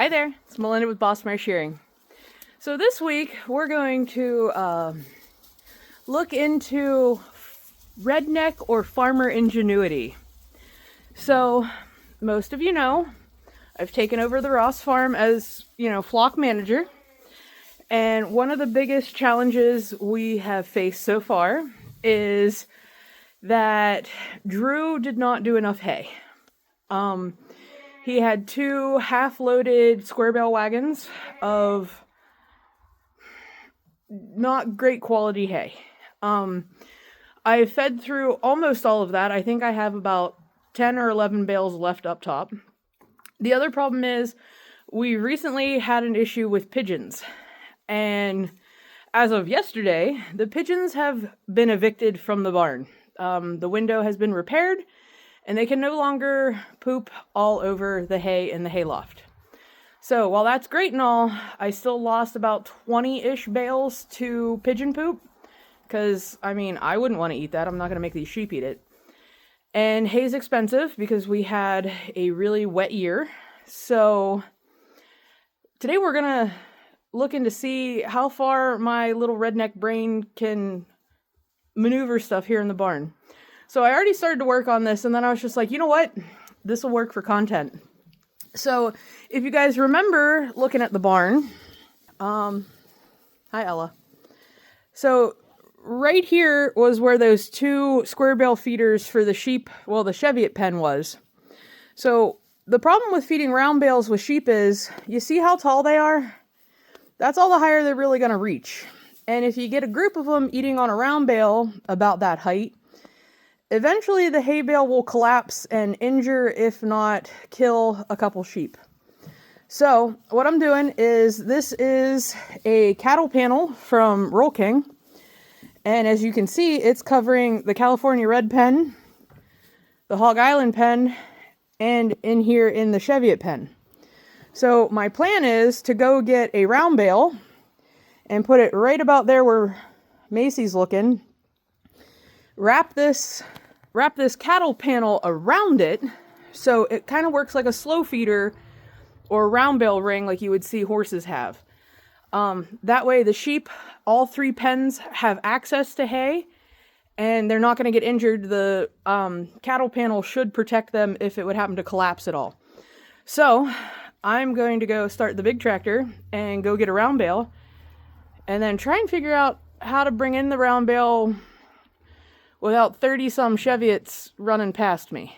Hi there, it's Melinda with Boss Mare Shearing. So this week we're going to look into redneck or farmer ingenuity. So most of you know, I've taken over the Ross farm as, flock manager. And one of the biggest challenges we have faced so far is that Drew did not do enough hay. He had 2 half-loaded square bale wagons of not great quality hay. I fed through almost all of that. I think I have about 10 or 11 bales left up top. The other problem is we recently had an issue with pigeons. And as of yesterday, the pigeons have been evicted from the barn. The window has been repaired, and they can no longer poop all over the hay in the hayloft. So while that's great and all, I still lost about 20-ish bales to pigeon poop. Because, I wouldn't want to eat that. I'm not going to make these sheep eat it. And hay's expensive because we had a really wet year. So today we're going to look into see how far my little redneck brain can maneuver stuff here in the barn. So I already started to work on this, and then I was just like, you know what? This will work for content. So if you guys remember looking at the barn, hi Ella. So right here was where those 2 square bale feeders for the sheep, the Cheviot pen was. So the problem with feeding round bales with sheep is, you see how tall they are? That's all the higher they're really going to reach. And if you get a group of them eating on a round bale about that height, eventually the hay bale will collapse and injure, if not kill, a couple sheep. So what I'm doing is, this is a cattle panel from Roll King. And as you can see, it's covering the California Red pen, the Hog Island pen, and in here in the Cheviot pen. So my plan is to go get a round bale and put it right about there where Macy's looking. Wrap this cattle panel around it so it kind of works like a slow feeder or round bale ring like you would see horses have. That way the sheep, all 3 pens have access to hay and they're not going to get injured. The cattle panel should protect them if it would happen to collapse at all. So I'm going to go start the big tractor and go get a round bale and then try and figure out how to bring in the round bale without 30-some Cheviots running past me.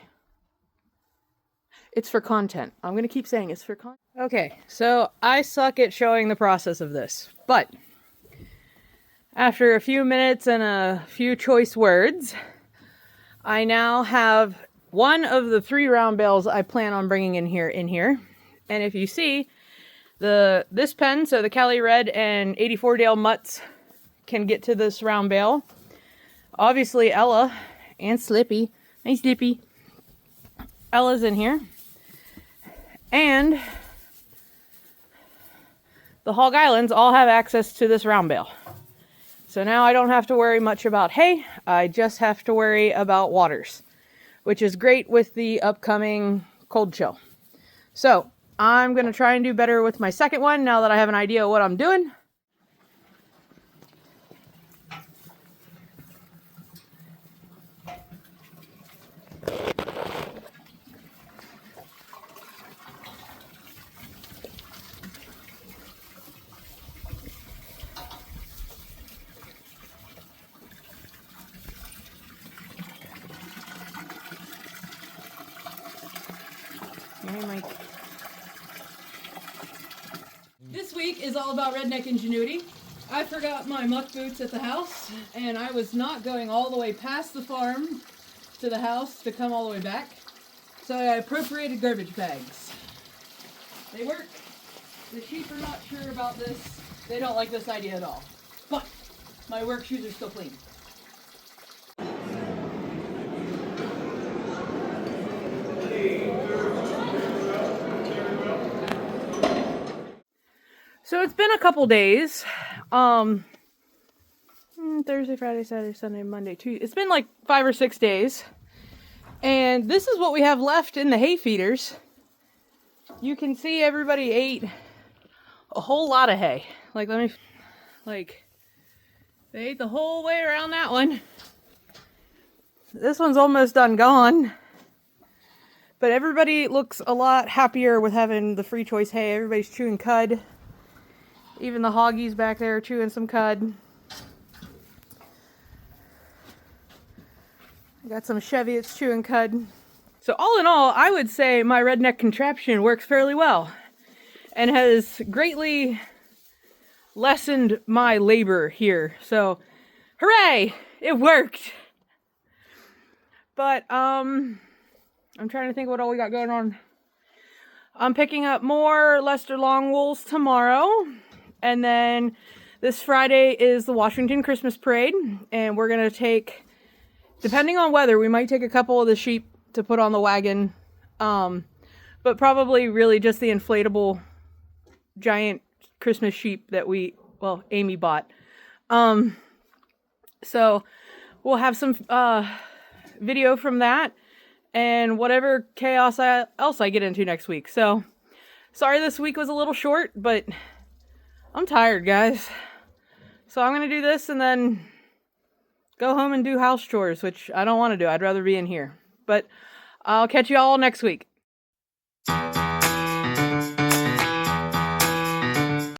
It's for content. I'm going to keep saying it's for content. Okay, so I suck at showing the process of this, but after a few minutes and a few choice words, I now have one of the 3 round bales I plan on bringing in here. And if you see, this pen, so the Cali Red and 84 Dale mutts can get to this round bale. Obviously Ella and Slippy, hey Slippy, Ella's in here. And the Hog Islands all have access to this round bale. So now I don't have to worry much about hay, I just have to worry about waters, which is great with the upcoming cold chill. So I'm going to try and do better with my second one now that I have an idea of what I'm doing. This week is all about Redneck Ingenuity. I forgot my muck boots at the house, and I was not going all the way past the farm to the house to come all the way back. So I appropriated garbage bags. They work. The sheep are not sure about this. They don't like this idea at all. But my work shoes are still clean. So it's been a couple days. Thursday, Friday, Saturday, Sunday, Monday, Tuesday. It's been like 5 or 6 days. And this is what we have left in the hay feeders. you can see everybody ate a whole lot of hay. Like, they ate the whole way around that one. This one's almost done gone. But everybody looks a lot happier with having the free choice hay. Everybody's chewing cud. Even the hoggies back there are chewing some cud. I got some Chevy that's chewing cud. So all in all, I would say my redneck contraption works fairly well and has greatly lessened my labor here. So, hooray! It worked! But, I'm trying to think what all we got going on. I'm picking up more Leicester long wools tomorrow. And then this Friday is the Washington Christmas Parade. And we're going to take, depending on weather, we might take a couple of the sheep to put on the wagon. But probably really just the inflatable giant Christmas sheep that Amy bought. So we'll have some video from that and whatever chaos else I get into next week. So sorry this week was a little short, but I'm tired, guys. So I'm going to do this and then go home and do house chores, which I don't want to do. I'd rather be in here. But I'll catch you all next week.